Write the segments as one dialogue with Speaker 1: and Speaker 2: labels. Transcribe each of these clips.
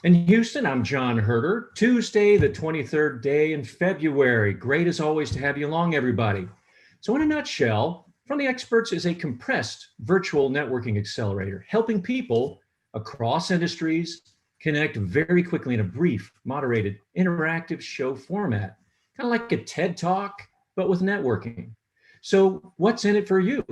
Speaker 1: In Houston, I'm John Herder. Tuesday, the 23rd day in February. Great as always to have you along, everybody. So, in a nutshell, From the Experts is a compressed virtual networking accelerator, helping people across industries connect very quickly in a brief, moderated, interactive show format, kind of like a TED Talk, but with networking. So, what's in it for you?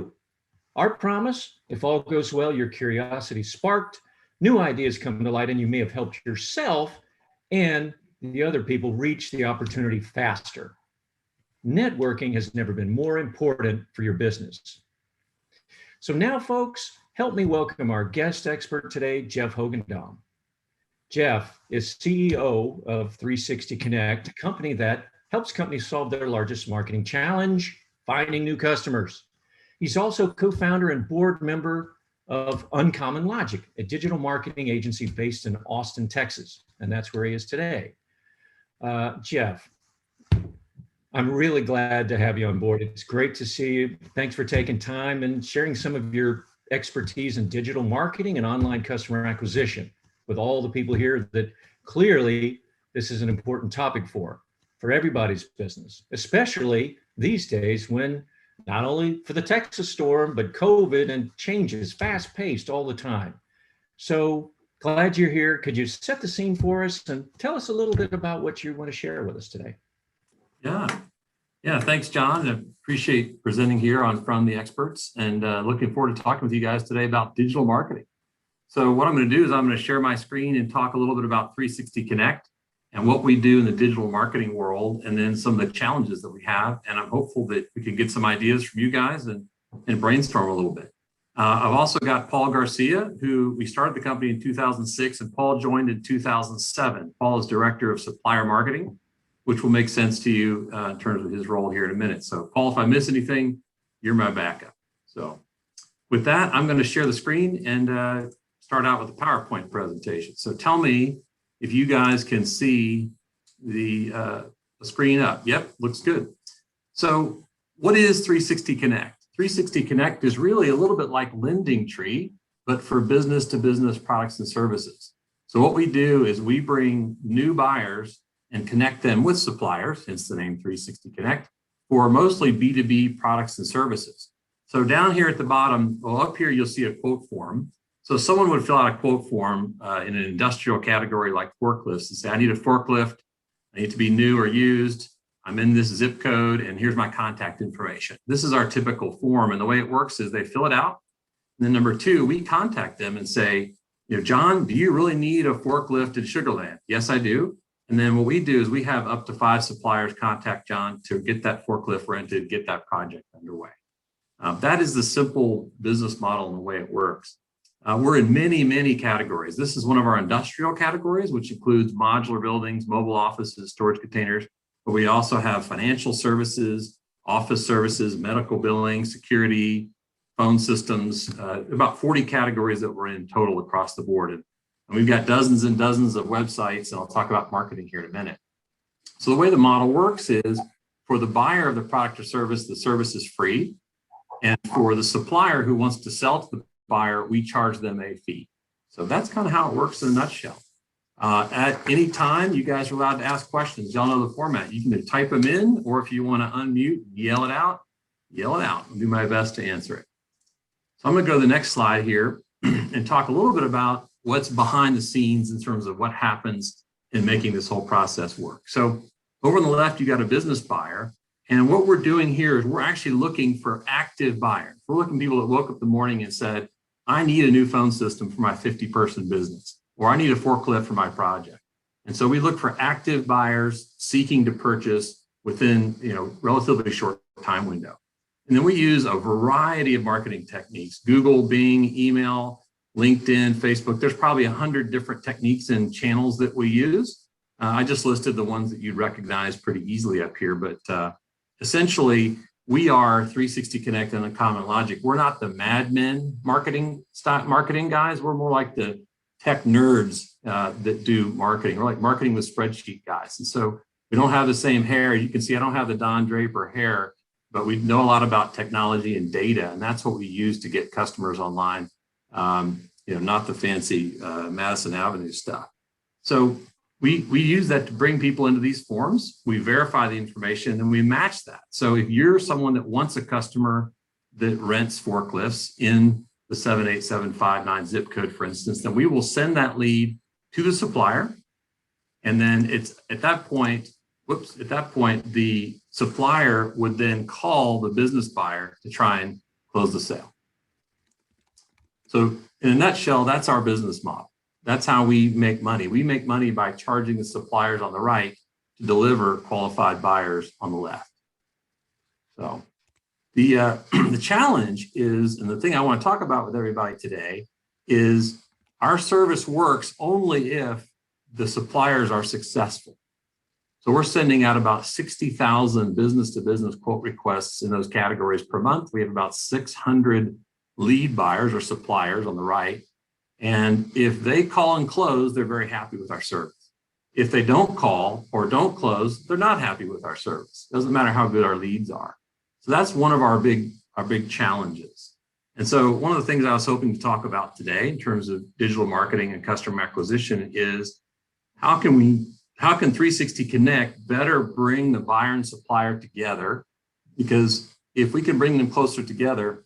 Speaker 1: Our promise, if all goes well, your curiosity sparked, new ideas come to light, and you may have helped yourself and the other people reach the opportunity faster. Networking has never been more important for your business. So now, folks, help me welcome our guest expert today, Jeff Hoogendam. Jeff is CEO of 360 Connect, a company that helps companies solve their largest marketing challenge, finding new customers. He's also co-founder and board member of Uncommon Logic, a digital marketing agency based in Austin, Texas, and that's where he is today. Jeff, I'm really glad to have you on board. It's great to see you. Thanks for taking time and sharing some of your expertise in digital marketing and online customer acquisition with all the people here that clearly this is an important topic for everybody's business, especially these days when not only for the Texas storm, but COVID and changes fast paced all the time. So glad you're here. Could you set the scene for us and tell us a little bit about what you want to share with us today?
Speaker 2: Yeah. Thanks, John. I appreciate presenting here on From the Experts, and looking forward to talking with you guys today about digital marketing. So what I'm going to do is I'm going to share my screen and talk a little bit about 360 Connect and what we do in the digital marketing world, and then some of the challenges that we have. And I'm hopeful that we can get some ideas from you guys and brainstorm a little bit. I've also got Paul Garcia, who we started the company in 2006, and Paul joined in 2007. Paul is Director of Supplier Marketing, which will make sense to you in terms of his role here in a minute. So Paul, if I miss anything, you're my backup. So with that, I'm going to share the screen and start out with a PowerPoint presentation. So tell me if you guys can see the screen up. Yep, looks good. So what is 360 Connect? 360 Connect is really a little bit like Lending Tree, but for business to business products and services. So what we do is we bring new buyers and connect them with suppliers, hence the name 360 Connect, for mostly B2B products and services. So down here at the bottom, well, up here, you'll see a quote form. So someone would fill out a quote form in an industrial category like forklifts and say, I need a forklift, I need to be new or used, I'm in this zip code, and here's my contact information. This is our typical form, and the way it works is they fill it out. And then number two, we contact them and say, John, do you really need a forklift in Sugar Land? Yes, I do. And then what we do is we have up to 5 suppliers contact John to get that forklift rented, get that project underway. That is the simple business model and the way it works. We're in many, many categories. This is one of our industrial categories, which includes modular buildings, mobile offices, storage containers, but we also have financial services, office services, medical billing, security, phone systems, about 40 categories that we're in total across the board. And we've got dozens and dozens of websites, and I'll talk about marketing here in a minute. So the way the model works is for the buyer of the product or service, the service is free. And for the supplier who wants to sell to the buyer, we charge them a fee. So that's kind of how it works in a nutshell. At any time, you guys are allowed to ask questions. Y'all know the format. You can either type them in, or if you want to unmute, yell it out. I'll do my best to answer it. So I'm going to go to the next slide here and talk a little bit about what's behind the scenes in terms of what happens in making this whole process work. So over on the left, you got a business buyer. And what we're doing here is we're actually looking for active buyers. We're looking at people that woke up in the morning and said, I need a new phone system for my 50-person business, or I need a forklift for my project. And so we look for active buyers seeking to purchase within relatively short time window. And then we use a variety of marketing techniques: Google, Bing, email, LinkedIn, Facebook. There's probably 100 different techniques and channels that we use. I just listed the ones that you'd recognize pretty easily up here, but essentially we are 360 Connect and Uncommon Logic. We're not the madmen marketing guys. We're more like the tech nerds that do marketing. We're like marketing with spreadsheet guys. And so we don't have the same hair. You can see I don't have the Don Draper hair, but we know a lot about technology and data, and that's what we use to get customers online. Not the fancy Madison Avenue stuff. So we use that to bring people into these forms. We verify the information and we match that. So if you're someone that wants a customer that rents forklifts in the 78759 zip code, for instance, then we will send that lead to the supplier. And then it's at that point, the supplier would then call the business buyer to try and close the sale. So in a nutshell, that's our business model. That's how we make money. We make money by charging the suppliers on the right to deliver qualified buyers on the left. So the challenge is, and the thing I want to talk about with everybody today is our service works only if the suppliers are successful. So we're sending out about 60,000 business-to-business quote requests in those categories per month. We have about 600 lead buyers or suppliers on the right. And if they call and close, they're very happy with our service. If they don't call or don't close, they're not happy with our service. Doesn't matter how good our leads are. So that's one of our big challenges. And so one of the things I was hoping to talk about today in terms of digital marketing and customer acquisition is how can 360 Connect better bring the buyer and supplier together? Because if we can bring them closer together,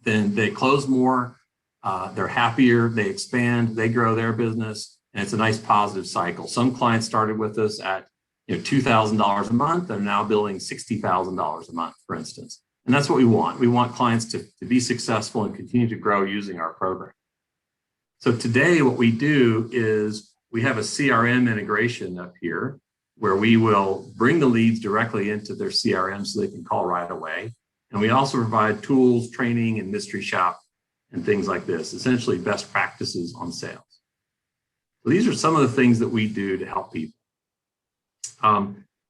Speaker 2: then they close more, they're happier, they expand, they grow their business, and it's a nice positive cycle. Some clients started with us at $2,000 a month and are now billing $60,000 a month, for instance. And that's what we want. We want clients to be successful and continue to grow using our program. So today what we do is we have a CRM integration up here where we will bring the leads directly into their CRM so they can call right away. And we also provide tools, training, and mystery shop and things like this, essentially best practices on sales. So these are some of the things that we do to help people.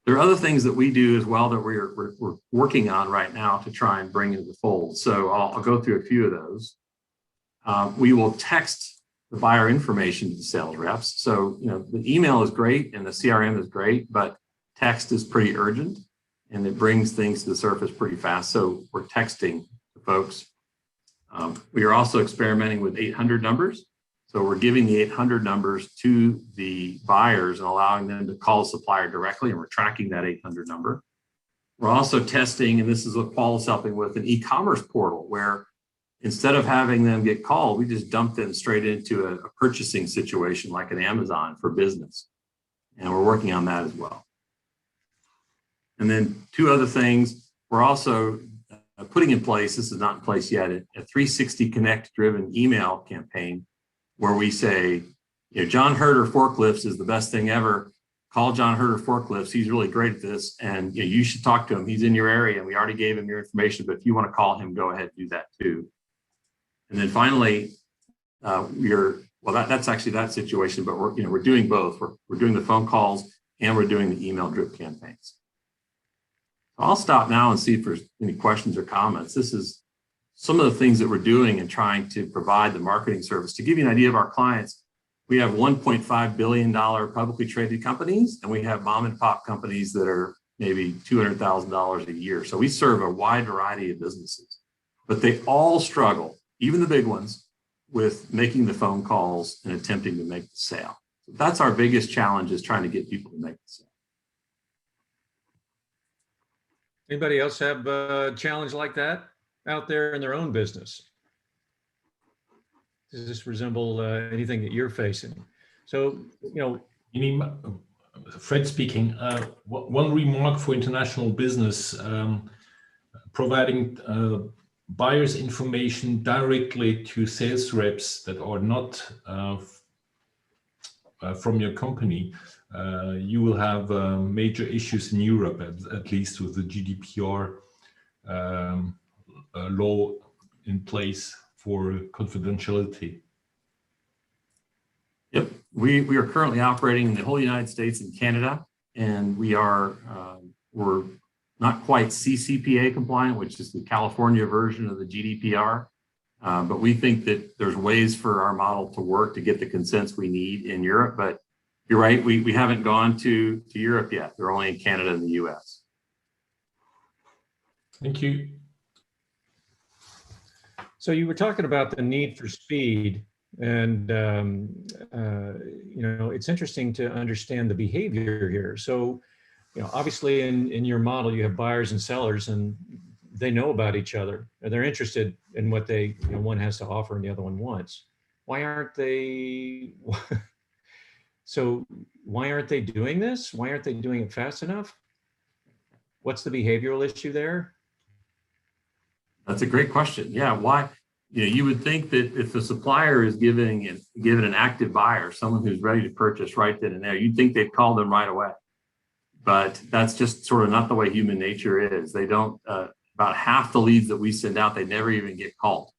Speaker 2: There are other things that we do as well that we're working on right now to try and bring into the fold. So I'll go through a few of those. We will text the buyer information to the sales reps. So the email is great and the CRM is great, but text is pretty urgent and it brings things to the surface pretty fast. So we're texting to folks. We are also experimenting with 800 numbers. So we're giving the 800 numbers to the buyers and allowing them to call the supplier directly, and we're tracking that 800 number. We're also testing, and this is what Paul is helping with, an e-commerce portal where instead of having them get called, we just dump them straight into a purchasing situation like an Amazon for business. And we're working on that as well. And then two other things, we're also putting in place, this is not in place yet, a 360 Connect driven email campaign where we say, John Herder Forklifts is the best thing ever. Call John Herder Forklifts. He's really great at this. And you should talk to him. He's in your area and we already gave him your information, but if you want to call him, go ahead and do that too. And then finally, that's actually that situation, but we're doing both. We're doing the phone calls and we're doing the email drip campaigns. I'll stop now and see if there's any questions or comments. This is some of the things that we're doing and trying to provide the marketing service. To give you an idea of our clients, we have $1.5 billion publicly traded companies, and we have mom and pop companies that are maybe $200,000 a year. So we serve a wide variety of businesses, but they all struggle, even the big ones, with making the phone calls and attempting to make the sale. So that's our biggest challenge, is trying to get people to make the sale.
Speaker 1: Anybody else have a challenge like that out there in their own business? Does this resemble anything that you're facing? So,
Speaker 3: Fred speaking. One remark for international business: providing buyers information directly to sales reps that are not from your company. You will have major issues in Europe, at least with the GDPR law in place for confidentiality.
Speaker 2: Yep, we are currently operating in the whole United States and Canada, and we're not quite CCPA compliant, which is the California version of the GDPR. But we think that there's ways for our model to work to get the consents we need in Europe. But you're right, we haven't gone to Europe yet. They're only in Canada and the US.
Speaker 3: Thank you.
Speaker 1: So you were talking about the need for speed. And, it's interesting to understand the behavior here. So, obviously in your model, you have buyers and sellers, and they know about each other, and they're interested in what one has to offer and the other one wants. Why aren't they? So why aren't they doing this? Why aren't they doing it fast enough? What's the behavioral issue there?
Speaker 2: That's a great question. Yeah, why? You would think that if the supplier is giving an active buyer, someone who's ready to purchase right then and there, you'd think they'd call them right away. But that's just sort of not the way human nature is. They don't, about half the leads that we send out, they never even get called.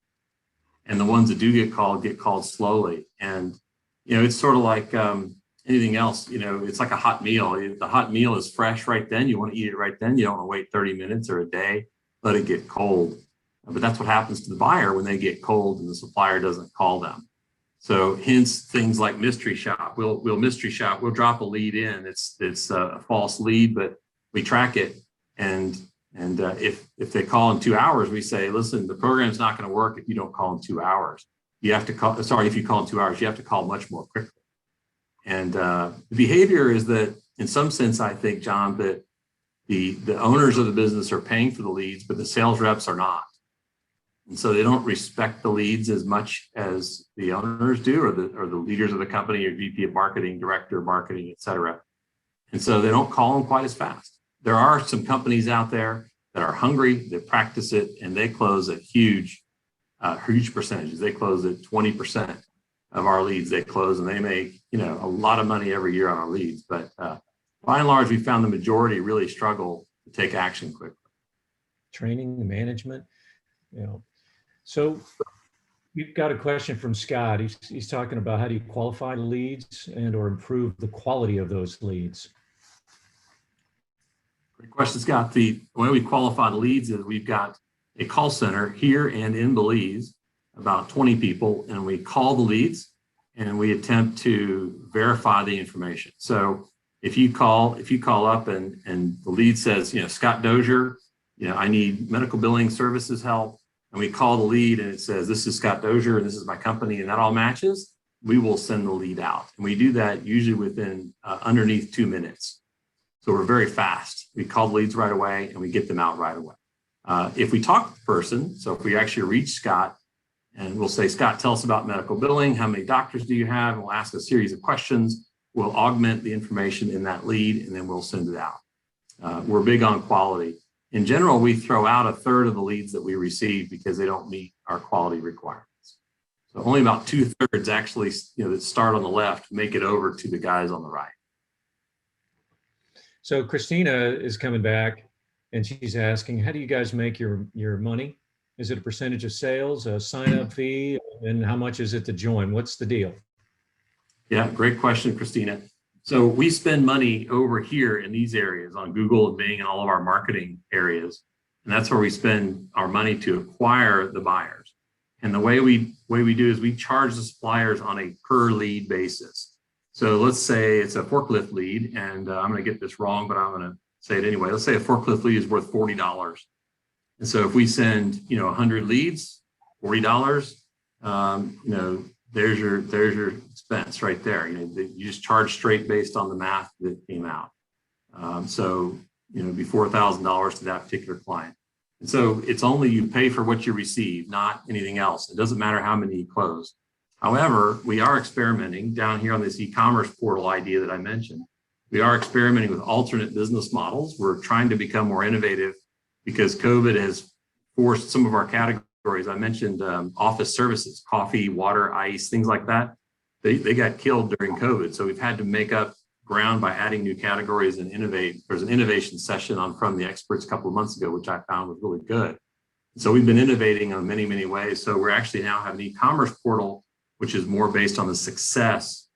Speaker 2: And the ones that do get called slowly. And, it's sort of like anything else, it's like a hot meal. If the hot meal is fresh right then, you want to eat it right then. You don't want to wait 30 minutes or a day, let it get cold. But that's what happens to the buyer when they get cold and the supplier doesn't call them. So hence things like mystery shop. We'll mystery shop. We'll drop a lead in. It's a false lead, but we track it. And if they call in 2 hours, we say, listen, the program's not going to work if you don't call in 2 hours. You have to call. Sorry, if you call in 2 hours, you have to call much more quickly. And the behavior is that, in some sense, I think, John, that the owners of the business are paying for the leads, but the sales reps are not. And so they don't respect the leads as much as the owners do, or the leaders of the company, or VP of marketing, director of marketing, et cetera. And so they don't call them quite as fast. There are some companies out there that are hungry, they practice it, and they close at huge percentages. They close at 20% of our leads. They close, and they make a lot of money every year on our leads. But by and large, we found the majority really struggle to take action quickly.
Speaker 1: Training, the management, So we've got a question from Scott. He's talking about how do you qualify leads and or improve the quality of those leads?
Speaker 2: Great question, Scott. The way we qualify the leads is we've got a call center here and in Belize, about 20 people, and we call the leads and we attempt to verify the information. So if you call up and the lead says, Scott Dozier, I need medical billing services help, and we call the lead and it says, this is Scott Dozier and this is my company, and that all matches, we will send the lead out. And we do that usually within underneath 2 minutes. So we're very fast. We call the leads right away and we get them out right away. If we talk to the person, so if we actually reach Scott and we'll say, Scott, tell us about medical billing. How many doctors do you have? And we'll ask a series of questions. We'll augment the information in that lead and then we'll send it out. We're big on quality. In general, we throw out 1/3 of the leads that we receive because they don't meet our quality requirements. So only about 2/3 actually, that start on the left make it over to the guys on the right.
Speaker 1: So Christina is coming back and she's asking, how do you guys make your money? Is it a percentage of sales, a sign-up fee, and how much is it to join? What's the deal?
Speaker 2: Yeah, great question, Christina. So we spend money over here in these areas on Google and Bing and all of our marketing areas. And that's where we spend our money to acquire the buyers. And the way we do is we charge the suppliers on a per lead basis. So let's say it's a forklift lead, and I'm going to get this wrong, but I'm going to say it anyway. Let's say a forklift lead is worth $40. And so if we send, 100 leads, $40, there's your expense right there. You just charge straight based on the math that came out. So it'd be $4,000 to that particular client. And so it's only you pay for what you receive, not anything else. It doesn't matter how many you close. However, we are experimenting down here on this e-commerce portal idea that I mentioned. We are experimenting with alternate business models. We're trying to become more innovative because COVID has forced some of our categories. I mentioned office services, coffee, water, ice, things like that. They got killed during COVID. So we've had to make up ground by adding new categories and innovate. There's an innovation session on From the Experts a couple of months ago, which I found was really good. So we've been innovating on many, many ways. So we're actually now have an e-commerce portal, which is more based on the success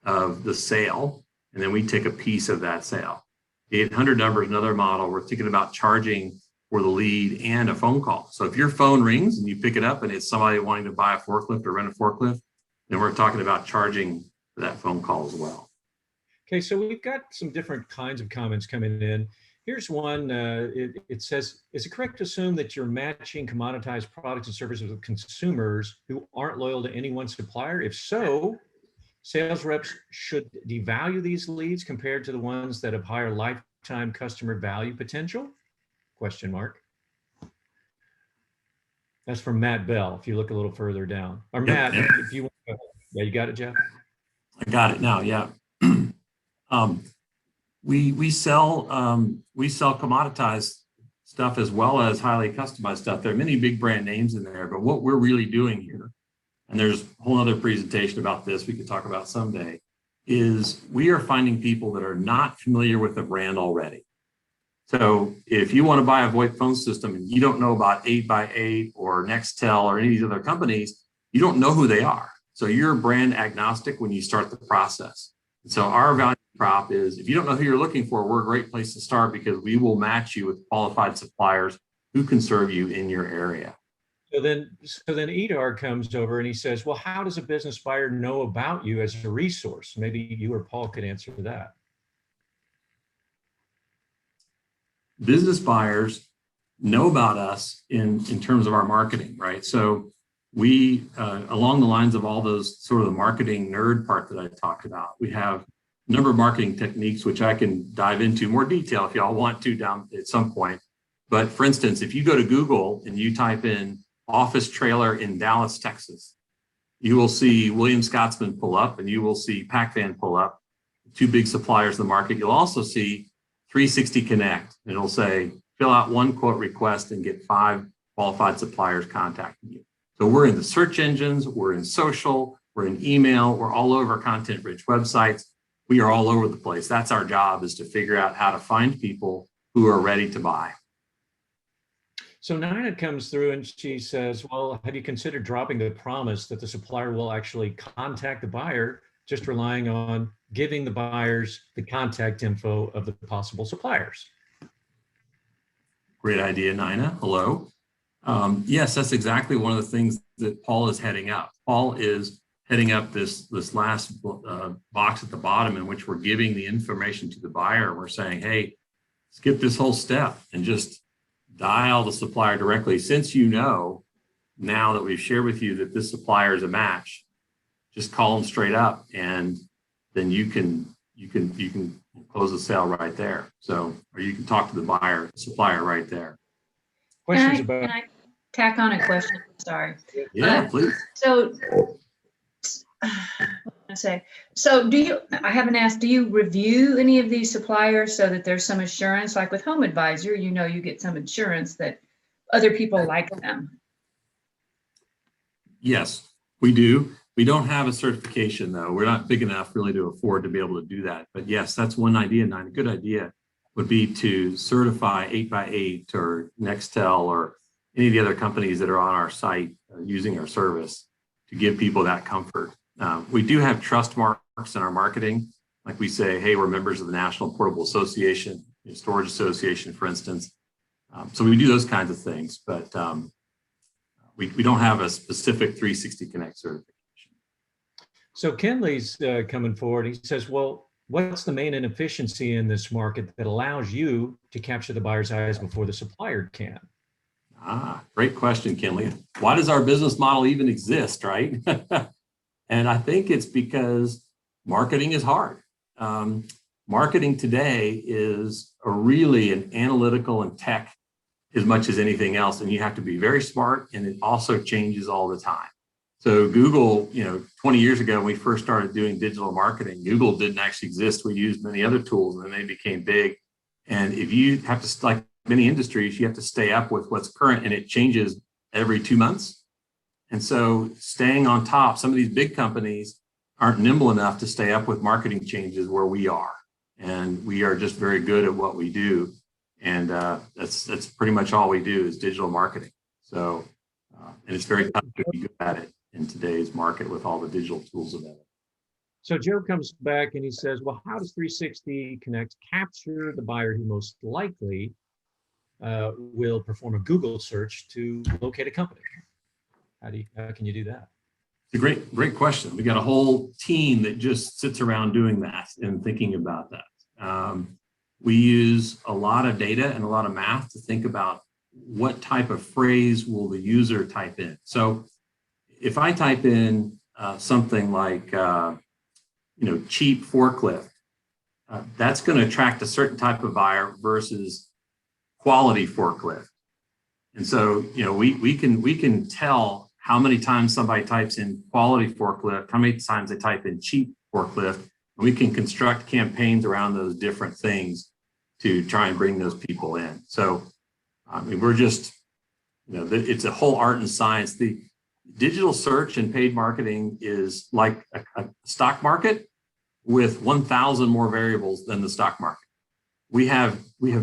Speaker 2: of the sale. And then we take a piece of that sale. The 800 number is another model. We're thinking about charging for the lead and a phone call. So if your phone rings and you pick it up and it's somebody wanting to buy a forklift or rent a forklift, then we're talking about charging for that phone call as well.
Speaker 1: Okay, so we've got some different kinds of comments coming in. Here's one. It says, is it correct to assume that you're matching commoditized products and services with consumers who aren't loyal to any one supplier? If so, sales reps should devalue these leads compared to the ones that have higher lifetime customer value potential? Question mark. That's from Matt Bell, if you look a little further down. Or Matt, if you want to, yeah, you got it, Jeff?
Speaker 2: I got it now, yeah. We sell commoditized stuff as well as highly customized stuff. There are many big brand names in there, but what we're really doing here, and there's a whole other presentation about this we could talk about someday, is we are finding people that are not familiar with the brand already. So if you want to buy a VoIP phone system and you don't know about 8x8 or Nextel or any of these other companies, you don't know who they are. So you're brand agnostic when you start the process. And so our value prop is, if you don't know who you're looking for, we're a great place to start because we will match you with qualified suppliers who can serve you in your area.
Speaker 1: So then Edar comes over and he says, well, how does a business buyer know about you as a resource? Maybe you or Paul could answer that.
Speaker 2: Business buyers know about us in terms of our marketing, right? So we, along the lines of all those sort of the marketing nerd part that I talked about, we have a number of marketing techniques, which I can dive into more detail if y'all want to down at some point. But for instance, if you go to Google and you type in office trailer in Dallas, Texas, you will see William Scotsman pull up and you will see PacVan pull up, two big suppliers in the market. You'll also see 360 Connect. It'll say, fill out one quote request and get 5 qualified suppliers contacting you. So we're in the search engines, we're in social, we're in email, we're all over content-rich websites. We are all over the place. That's our job, is to figure out how to find people who are ready to buy.
Speaker 1: So Nina comes through and she says, well, have you considered dropping the promise that the supplier will actually contact the buyer, just relying on giving the buyers the contact info of the possible suppliers?
Speaker 2: Great idea, Nina. Hello. Yes, that's exactly one of the things that Paul is heading up. Paul is heading up this last box at the bottom, in which we're giving the information to the buyer. We're saying, hey, skip this whole step and just dial the supplier directly. Since you know now that we've shared with you that this supplier is a match, just call them straight up, and then you can close the sale right there. So, or you can talk to the supplier right there.
Speaker 1: Questions
Speaker 4: can I tack on a question? Sorry.
Speaker 2: Yeah, please.
Speaker 4: So, I haven't asked, do you review any of these suppliers so that there's some assurance, like with Home Advisor, you get some assurance that other people like them?
Speaker 2: Yes, we do. We don't have a certification though. We're not big enough really to afford to be able to do that. But yes, that's one idea, Nina. A good idea would be to certify 8x8 or Nextel or any of the other companies that are on our site using our service to give people that comfort. We do have trust marks in our marketing. Like we say, hey, we're members of the National Portable Association, Storage Association, for instance. So we do those kinds of things, but we don't have a specific 360 Connect certification.
Speaker 1: So Kenley's coming forward. He says, well, what's the main inefficiency in this market that allows you to capture the buyer's eyes before the supplier can?
Speaker 2: Great question, Kenley. Why does our business model even exist, right? And I think it's because marketing is hard. Marketing today is really an analytical and tech as much as anything else. And you have to be very smart, and it also changes all the time. So Google, 20 years ago, when we first started doing digital marketing, Google didn't actually exist. We used many other tools, and then they became big. And if you have to, like many industries, you have to stay up with what's current, and it changes every 2 months. And so staying on top, some of these big companies aren't nimble enough to stay up with marketing changes where we are. And we are just very good at what we do. And that's pretty much all we do is digital marketing. So, and it's very tough to be good at it in today's market with all the digital tools available.
Speaker 1: So Joe comes back and he says, well, how does 360 Connect capture the buyer who most likely will perform a Google search to locate a company? How can you do that?
Speaker 2: It's a great question. We got a whole team that just sits around doing that and thinking about that. we use a lot of data and a lot of math to think about what type of phrase will the user type in. So if I type in something like, cheap forklift, that's going to attract a certain type of buyer versus quality forklift. And so, we can tell how many times somebody types in quality forklift, how many times they type in cheap forklift, and we can construct campaigns around those different things to try and bring those people in. So, we're just, it's a whole art and science. The digital search and paid marketing is like a stock market with 1,000 more variables than the stock market. We have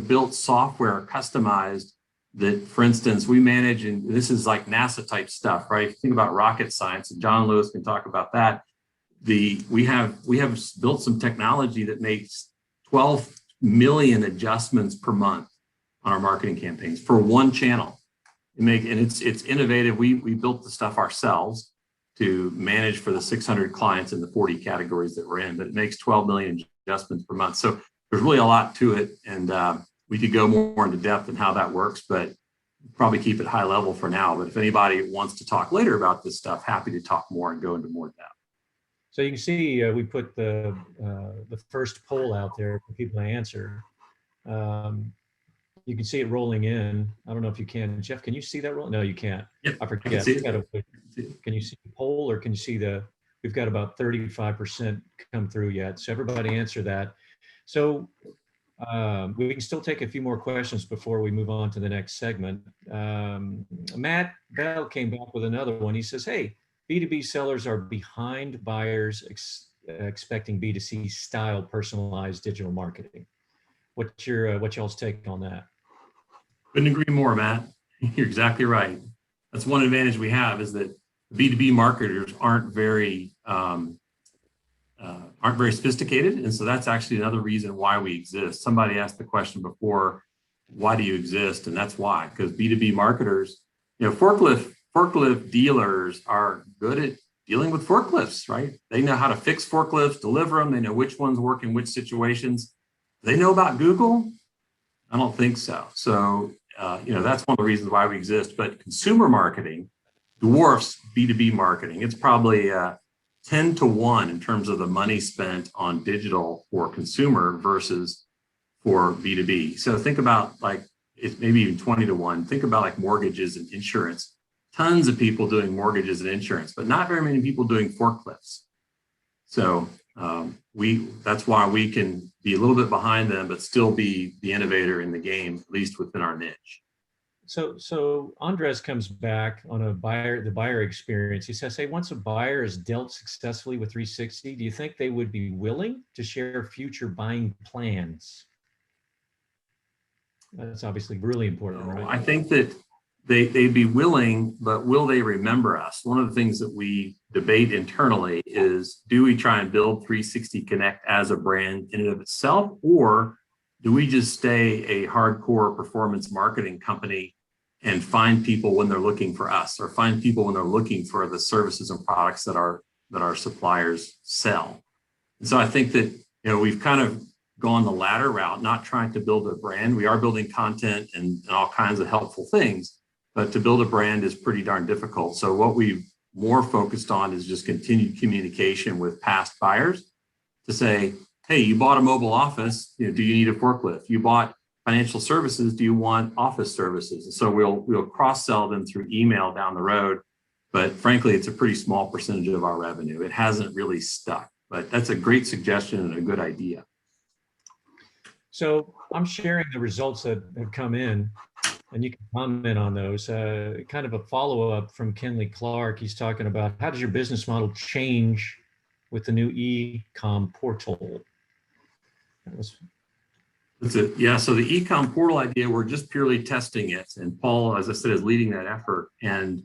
Speaker 2: built software customized that, for instance, we manage, and this is like NASA type stuff, right? If you think about rocket science, and John Lewis can talk about that. We have built some technology that makes 12 million adjustments per month on our marketing campaigns for one channel. And it's innovative. We built the stuff ourselves to manage for the 600 clients in the 40 categories that we're in, but it makes 12 million adjustments per month. So there's really a lot to it, and we could go more into depth in how that works, but probably keep it high level for now. But if anybody wants to talk later about this stuff, happy to talk more and go into more depth.
Speaker 1: So you can see we put the first poll out there for people to answer. You can see it rolling in. I don't know if you can. Jeff, can you see that roll? No, you can't.
Speaker 2: Yep,
Speaker 1: I forget.
Speaker 2: I can see it.
Speaker 1: Can you see the poll, or can you see we've got about 35% come through yet. So everybody answer that. So we can still take a few more questions before we move on to the next segment. Matt Bell came back with another one. He says, hey, B2B sellers are behind buyers expecting B2C style personalized digital marketing. What's y'all's take on that?
Speaker 2: Couldn't agree more, Matt. You're exactly right. That's one advantage we have, is that B2B marketers aren't very sophisticated. And so that's actually another reason why we exist. Somebody asked the question before, why do you exist? And that's why, because B2B marketers, forklift dealers are good at dealing with forklifts, right? They know how to fix forklifts, deliver them. They know which ones work in which situations. They know about Google? I don't think so. So, that's one of the reasons why we exist. But consumer marketing dwarfs B2B marketing. It's probably 10 to 1 in terms of the money spent on digital for consumer versus for B2B. So think about it's maybe even 20 to 1. Think about like mortgages and insurance. Tons of people doing mortgages and insurance, but not very many people doing forklifts. So that's why we can be a little bit behind them, but still be the innovator in the game, at least within our niche.
Speaker 1: So Andres comes back on the buyer experience. He says, hey, once a buyer has dealt successfully with 360, do you think they would be willing to share future buying plans? That's obviously really important, right?
Speaker 2: I think that they'd be willing, but will they remember us? One of the things that we debate internally is, do we try and build 360 Connect as a brand in and of itself, or do we just stay a hardcore performance marketing company and find people when they're looking for us, or find people when they're looking for the services and products that our suppliers sell? And so I think that we've kind of gone the latter route, not trying to build a brand. We are building content and all kinds of helpful things, but to build a brand is pretty darn difficult. So what we've more focused on is just continued communication with past buyers to say, hey, you bought a mobile office, do you need a forklift? You bought financial services, do you want office services? And so we'll cross-sell them through email down the road, but frankly, it's a pretty small percentage of our revenue. It hasn't really stuck, but that's a great suggestion and a good idea.
Speaker 1: So I'm sharing the results that have come in, and you can comment on those. Kind of a follow-up from Kenley Clark. He's talking about, how does your business model change with the new e-com portal?
Speaker 2: That's it. Yeah, so the e-com portal idea, we're just purely testing it. And Paul, as I said, is leading that effort. And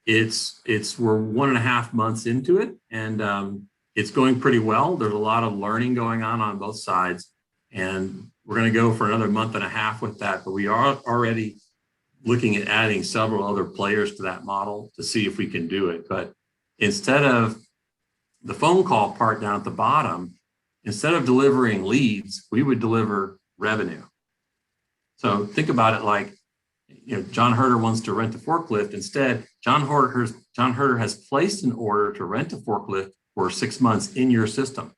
Speaker 2: we're 1.5 months into it, and it's going pretty well. There's a lot of learning going on both sides. And we're going to go for another 1.5 months with that. But we are already looking at adding several other players to that model to see if we can do it. But instead of the phone call part down at the bottom, instead of delivering leads, we would deliver revenue. So think about it like, John Herder wants to rent a forklift. Instead, John Herder has placed an order to rent a forklift for 6 months in your system.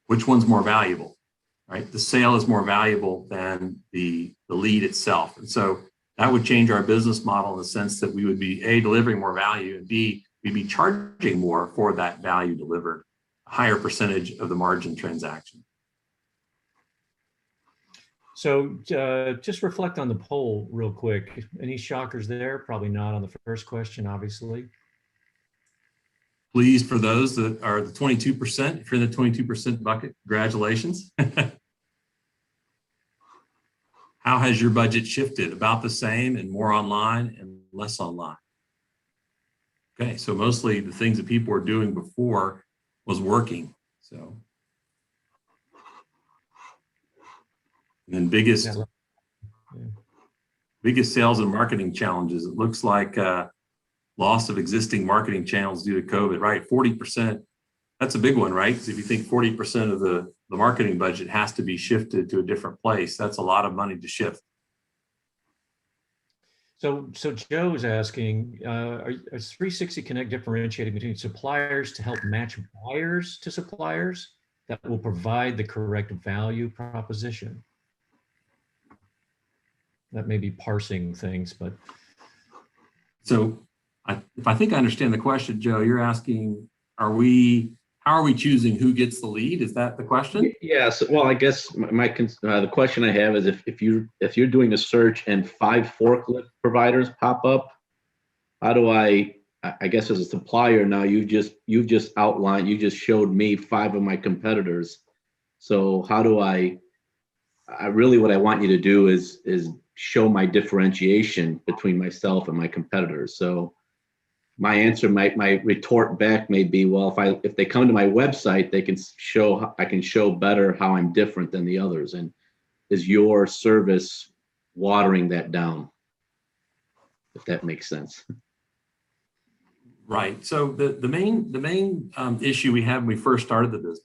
Speaker 2: Which one's more valuable, right? The sale is more valuable than the lead itself. And so that would change our business model in the sense that we would be A, delivering more value, and B, we'd be charging more for that value delivered, a higher percentage of the margin transaction.
Speaker 1: So just reflect on the poll real quick. Any shockers there? Probably not on the first question, obviously.
Speaker 2: Pleased for those that are the 22%. If you're in the 22% bucket, congratulations. How has your budget shifted? About the same and more online and less online. Okay, so mostly the things that people were doing before was working. So, and then biggest sales and marketing challenges. It looks like loss of existing marketing channels due to COVID, right? 40%. That's a big one, right? Because if you think 40% of the marketing budget has to be shifted to a different place, that's a lot of money to shift.
Speaker 1: So Joe's asking, is 360 Connect differentiating between suppliers to help match buyers to suppliers that will provide the correct value proposition? That may be parsing things, but.
Speaker 2: So if I think I understand the question, Joe, you're asking, how are we choosing who gets the lead? Is that the question?
Speaker 5: Yes. Well, I guess the question I have is if you're doing a search and 5 forklift providers pop up, how do I guess as a supplier now, you've just outlined, you just showed me 5 of my competitors. So how do I really, what I want you to do is show my differentiation between myself and my competitors. So my answer, my retort back may be, well, if they come to my website, I can show better how I'm different than the others. And is your service watering that down? If that makes sense.
Speaker 2: Right. So the main issue we had when we first started the business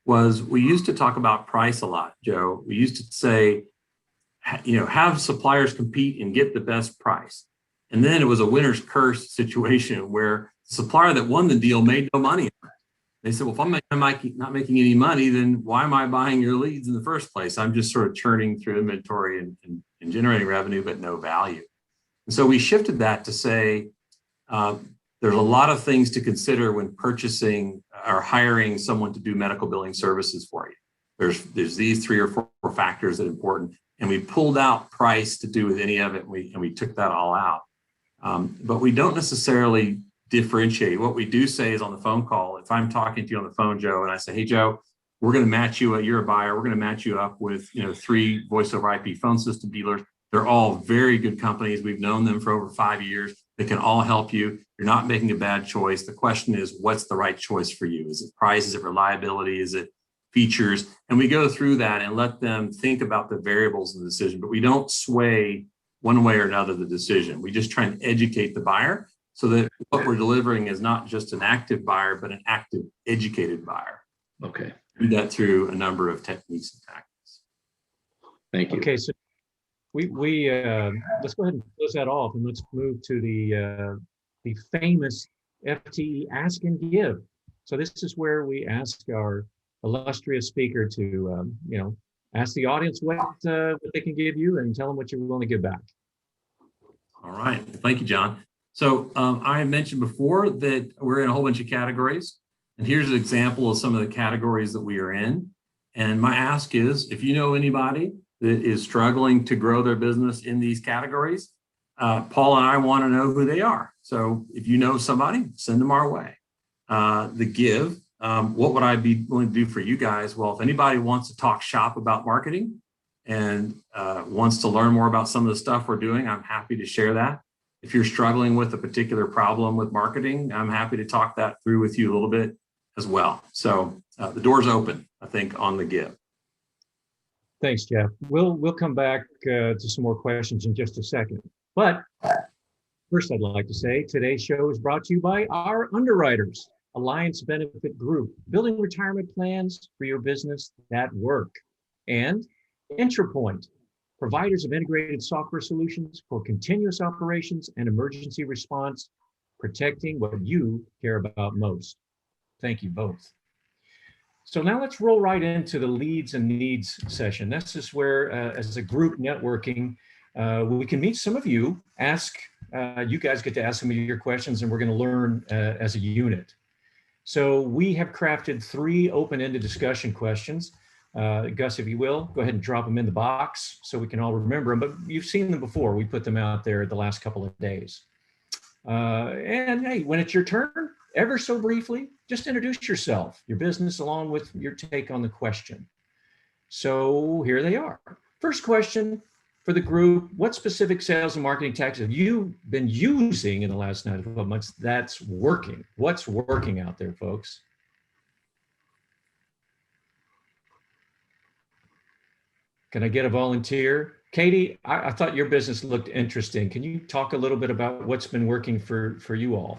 Speaker 2: was we used to talk about price a lot, Joe. We used to say, have suppliers compete and get the best price. And then it was a winner's curse situation where the supplier that won the deal made no money. They said, well, if I'm not making any money, then why am I buying your leads in the first place? I'm just sort of churning through inventory and generating revenue, but no value. And so we shifted that to say, there's a lot of things to consider when purchasing or hiring someone to do medical billing services for you. There's these 3 or 4 factors that are important. And we pulled out price to do with any of it, and we took that all out. But we don't necessarily differentiate. What we do say is on the phone call, if I'm talking to you on the phone, Joe, and I say, hey, Joe, we're going to match you, you're a buyer, we're going to match you up with 3 voice over IP phone system dealers. They're all very good companies. We've known them for over 5 years. They can all help you. You're not making a bad choice. The question is, what's the right choice for you? Is it price? Is it reliability? Is it features? And we go through that and let them think about the variables of the decision, but we don't sway one way or another the decision. We just try and educate the buyer so that what we're delivering is not just an active buyer, but an active, educated buyer.
Speaker 5: Okay.
Speaker 2: Do that through a number of techniques and tactics.
Speaker 5: Thank you.
Speaker 1: Okay, so we let's go ahead and close that off, and let's move to the famous FTE Ask and Give. So this is where we ask our illustrious speaker to ask the audience what they can give you and tell them what you're willing to give back.
Speaker 2: All right. Thank you, John. So I mentioned before that we're in a whole bunch of categories. And here's an example of some of the categories that we are in. And my ask is, if you know anybody that is struggling to grow their business in these categories, Paul and I want to know who they are. So if you know somebody, send them our way. The give, what would I be willing to do for you guys? Well, if anybody wants to talk shop about marketing and wants to learn more about some of the stuff we're doing, I'm happy to share that. If you're struggling with a particular problem with marketing, I'm happy to talk that through with you a little bit as well. So the door's open, I think, on the give.
Speaker 1: Thanks, Jeff. We'll come back to some more questions in just a second. But first, I'd like to say today's show is brought to you by our underwriters, Alliance Benefit Group, building retirement plans for your business that work, and IntraPoint, providers of integrated software solutions for continuous operations and emergency response, protecting what you care about most. Thank you both. So now let's roll right into the leads and needs session. This is where, as a group networking, we can meet some of you, you guys get to ask some of your questions, and we're going to learn as a unit. So we have crafted 3 open-ended discussion questions. Gus, if you will, go ahead and drop them in the box so we can all remember them, but you've seen them before. We put them out there the last couple of days. And hey, when it's your turn, ever so briefly, just introduce yourself, your business, along with your take on the question. So here they are. First question for the group: what specific sales and marketing tactics have you been using in the last 9 to 12 months that's working? What's working out there, folks? Can I get a volunteer? Katie, I thought your business looked interesting. Can you talk a little bit about what's been working for you all?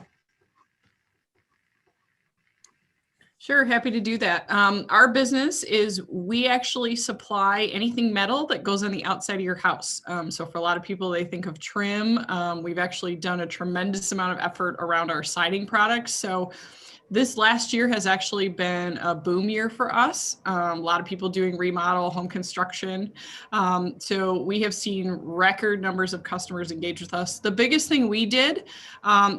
Speaker 6: Sure, happy to do that. Our business is, we actually supply anything metal that goes on the outside of your house. So for a lot of people, they think of trim. We've actually done a tremendous amount of effort around our siding products. So this last year has actually been a boom year for us. A lot of people doing remodel, home construction. So we have seen record numbers of customers engage with us. The biggest thing we did,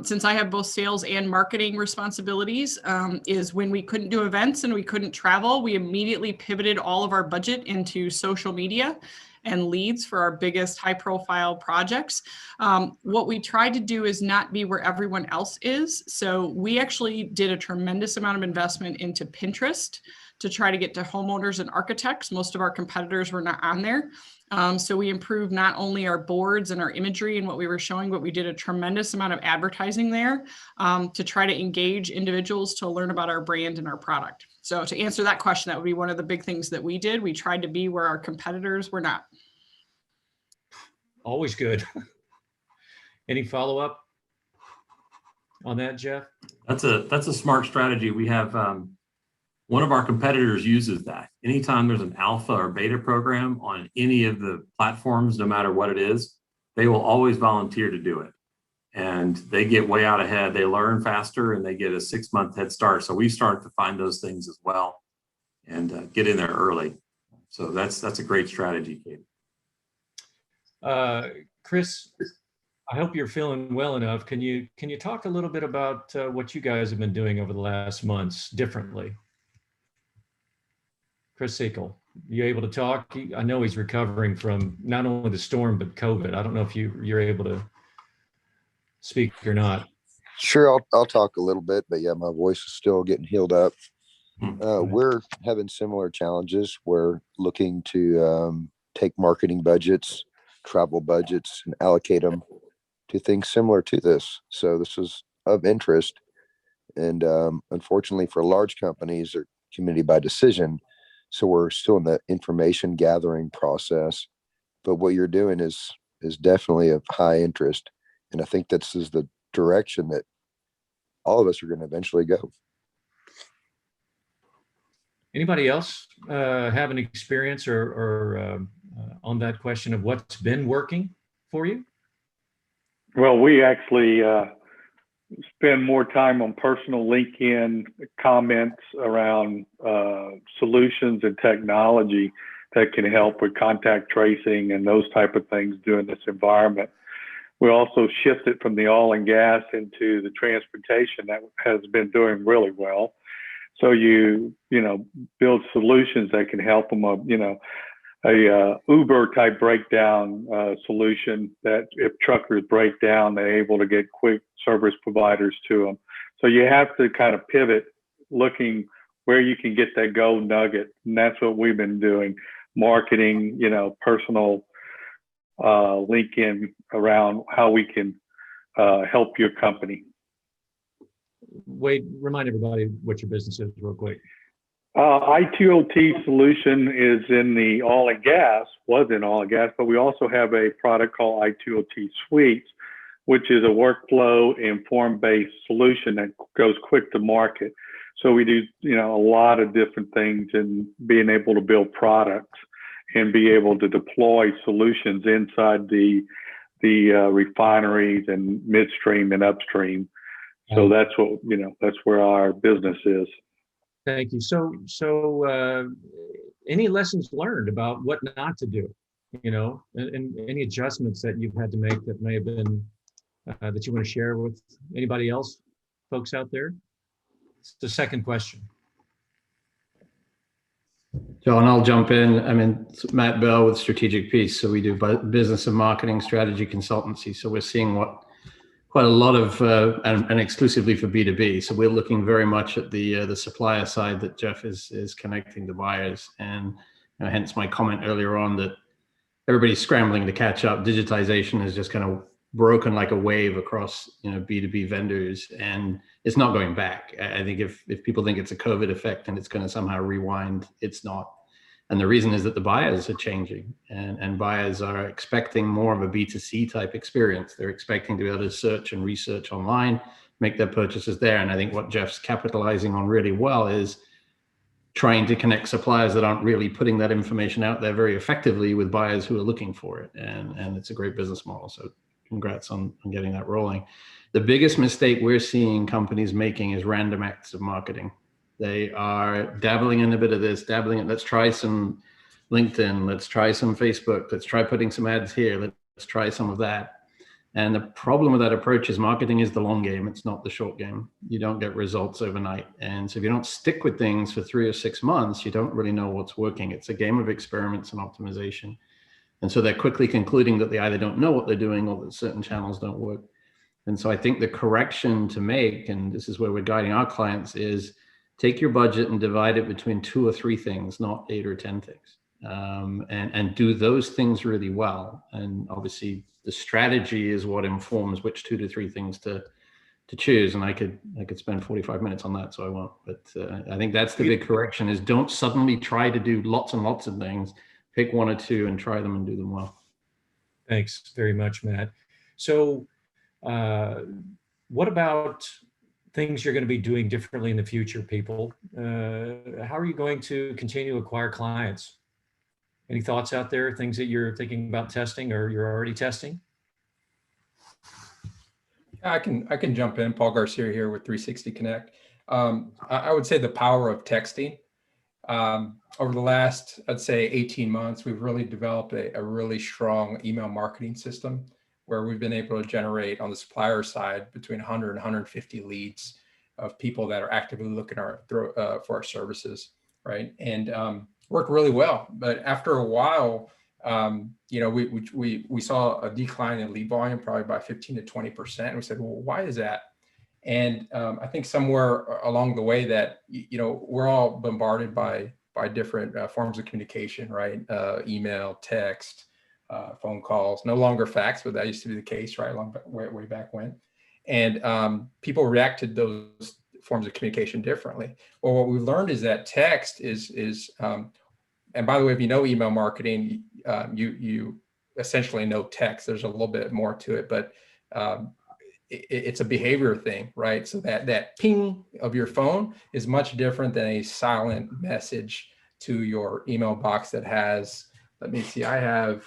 Speaker 6: since I have both sales and marketing responsibilities, is when we couldn't do events and we couldn't travel, we immediately pivoted all of our budget into social media and leads for our biggest high profile projects. What we tried to do is not be where everyone else is. So we actually did a tremendous amount of investment into Pinterest to try to get to homeowners and architects. Most of our competitors were not on there. So we improved not only our boards and our imagery and what we were showing, but we did a tremendous amount of advertising there to try to engage individuals to learn about our brand and our product. So to answer that question, that would be one of the big things that we did. We tried to be where our competitors were not.
Speaker 1: Always good. Any follow-up on that, Jeff?
Speaker 2: That's a smart strategy. We have one of our competitors uses that. Anytime there's an alpha or beta program on any of the platforms, no matter what it is, they will always volunteer to do it. And they get way out ahead. They learn faster and they get a 6-month head start. So we start to find those things as well and get in there early. So that's a great strategy, Kate.
Speaker 1: Chris, I hope you're feeling well enough. Can you talk a little bit about what you guys have been doing over the last months differently? Chris Sekel, you able to talk? I know he's recovering from not only the storm, but COVID. I don't know if you're able to speak or not.
Speaker 7: Sure, I'll talk a little bit, but yeah, my voice is still getting healed up. We're having similar challenges. We're looking to take marketing budgets, travel budgets, and allocate them to things similar to this. So this is of interest. And unfortunately for large companies, they're committee by decision. So we're still in the information gathering process. But what you're doing is definitely of high interest. And I think this is the direction that all of us are going to eventually go.
Speaker 1: Anybody else have an experience or on that question of what's been working for you?
Speaker 8: Well, we actually spend more time on personal LinkedIn comments around solutions and technology that can help with contact tracing and those type of things during this environment. We also shifted from the oil and gas into the transportation that has been doing really well. So you build solutions that can help them, a Uber type breakdown solution that if truckers break down, they're able to get quick service providers to them. So you have to kind of pivot looking where you can get that gold nugget. And that's what we've been doing, marketing, personal LinkedIn around how we can help your company.
Speaker 1: Wade, remind everybody what your business is real quick.
Speaker 8: ITOT solution is in the oil and gas, was in oil and gas, but we also have a product called ITOT Suites, which is a workflow and form-based solution that goes quick to market. So we do, a lot of different things in being able to build products. and be able to deploy solutions inside the refineries and midstream and upstream. So that's what, that's where our business is.
Speaker 1: Thank you. So any lessons learned about what not to do, and any adjustments that you've had to make that may have been, that you want to share with anybody else, folks out there? It's the second question.
Speaker 9: John, I'll jump in. I mean, Matt Bell with Strategic Peace. So we do business and marketing strategy consultancy. So we're seeing quite a lot of, and exclusively for B2B. So we're looking very much at the supplier side that Jeff is connecting the buyers. And hence my comment earlier on that everybody's scrambling to catch up. Digitization has just kind of broken like a wave across, B2B vendors, and it's not going back. I think if people think it's a COVID effect and it's going to somehow rewind, it's not. And the reason is that the buyers are changing, and buyers are expecting more of a B2C type experience. They're expecting to be able to search and research online, make their purchases there. And I think what Jeff's capitalizing on really well is trying to connect suppliers that aren't really putting that information out there very effectively with buyers who are looking for it. And it's a great business model. So congrats on getting that rolling. The biggest mistake we're seeing companies making is random acts of marketing. They are dabbling in a bit of this, dabbling in, let's try some LinkedIn, let's try some Facebook, let's try putting some ads here, let's try some of that. And the problem with that approach is marketing is the long game, it's not the short game. You don't get results overnight. And so if you don't stick with things for 3 or 6 months, you don't really know what's working. It's a game of experiments and optimization. And so they're quickly concluding that they either don't know what they're doing or that certain channels don't work. And so I think the correction to make, and this is where we're guiding our clients, is take your budget and divide it between 2 or 3 things, not 8 or 10 things, and do those things really well. And obviously the strategy is what informs which 2 to 3 things to choose. And I could spend 45 minutes on that, so I won't. But I think that's the big correction: is don't suddenly try to do lots and lots of things. Pick 1 or 2 and try them and do them well.
Speaker 1: Thanks very much, Matt. So what about things you're going to be doing differently in the future, people? How are you going to continue to acquire clients? Any thoughts out there, things that you're thinking about testing or you're already testing?
Speaker 10: I can jump in. Paul Garcia here with 360 Connect. I would say the power of texting. Over the last, I'd say 18 months, we've really developed a really strong email marketing system where we've been able to generate on the supplier side between 100 and 150 leads of people that are actively looking for our services, right? And worked really well. But after a while, we saw a decline in lead volume, probably by 15 to 20%. And we said, well, why is that? And I think somewhere along the way that, we're all bombarded by different forms of communication, right? Email, text, phone calls, no longer fax, but that used to be the case, right? Way back when. And people react to those forms of communication differently. Well, what we've learned is that text is and by the way, if you know email marketing, you essentially know text. There's a little bit more to it, but it's a behavior thing, right? So that ping of your phone is much different than a silent message to your email box that has, let me see, I have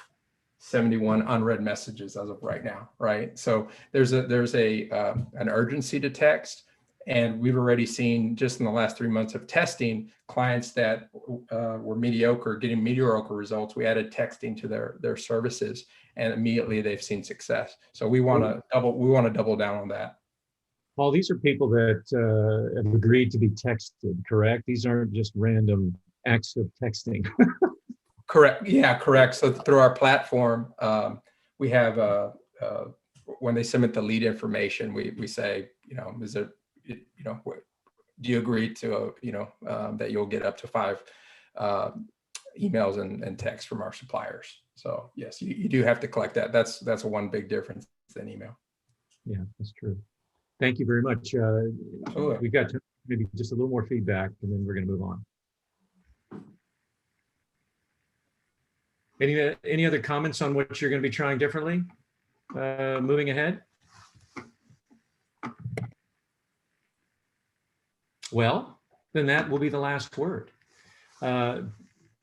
Speaker 10: 71 unread messages as of right now, right? So there's an urgency to text. And we've already seen just in the last 3 months of testing clients that were mediocre, getting mediocre results. We added texting to their services, and immediately they've seen success. So we want to double down on that.
Speaker 1: Paul, these are people that have agreed to be texted, correct? These aren't just random acts of texting.
Speaker 10: Correct. Yeah, correct. So through our platform, we have when they submit the lead information, we say, is it, do you agree to, that you'll get up to 5 emails and texts from our suppliers? So yes, you do have to collect that. That's one big difference than email.
Speaker 1: Yeah, that's true. Thank you very much. We've got maybe just a little more feedback and then we're going to move on. Any other comments on what you're going to be trying differently moving ahead? Well, then that will be the last word.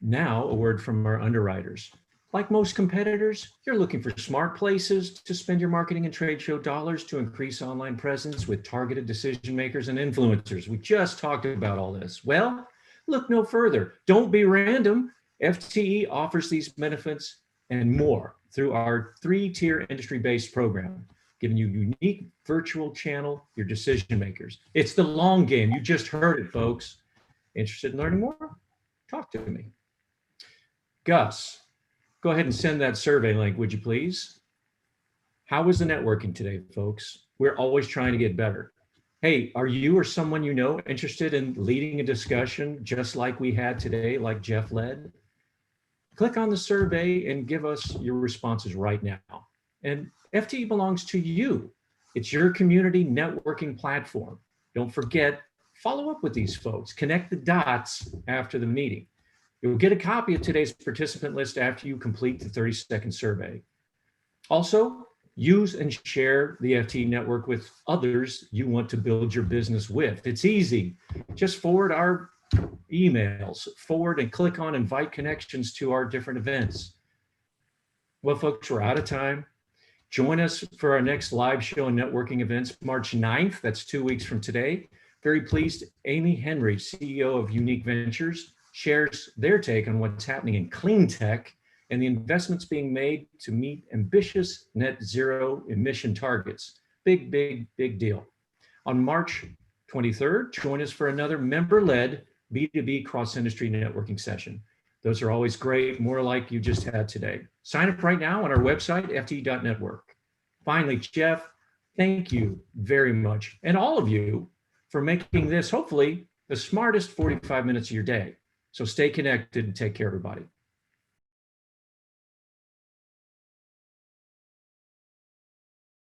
Speaker 1: Now, a word from our underwriters. Like most competitors, you're looking for smart places to spend your marketing and trade show dollars to increase online presence with targeted decision makers and influencers. We just talked about all this. Well, look no further. Don't be random. FTE offers these benefits and more through our 3-tier industry-based program, giving you unique virtual channel your decision makers. It's the long game. You just heard it, folks. Interested in learning more? Talk to me. Gus, go ahead and send that survey link, would you please? How was the networking today, folks? We're always trying to get better. Hey, are you or someone you know interested in leading a discussion just like we had today, like Jeff led? Click on the survey and give us your responses right now. And FTE belongs to you. It's your community networking platform. Don't forget, follow up with these folks. Connect the dots after the meeting. You'll get a copy of today's participant list after you complete the 30-second survey. Also, use and share the FTE network with others you want to build your business with. It's easy. Just forward our emails, forward and click on invite connections to our different events. Well, folks, we're out of time. Join us for our next live show and networking events, March 9th. That's 2 weeks from today. Very pleased, Amy Henry, CEO of Unique Ventures, shares their take on what's happening in clean tech and the investments being made to meet ambitious net zero emission targets. Big, big, big deal. On March 23rd, join us for another member-led B2B cross-industry networking session. Those are always great, more like you just had today. Sign up right now on our website, fte.network. Finally, Jeff, thank you very much, and all of you, for making this, hopefully, the smartest 45 minutes of your day. So stay connected and take care, everybody.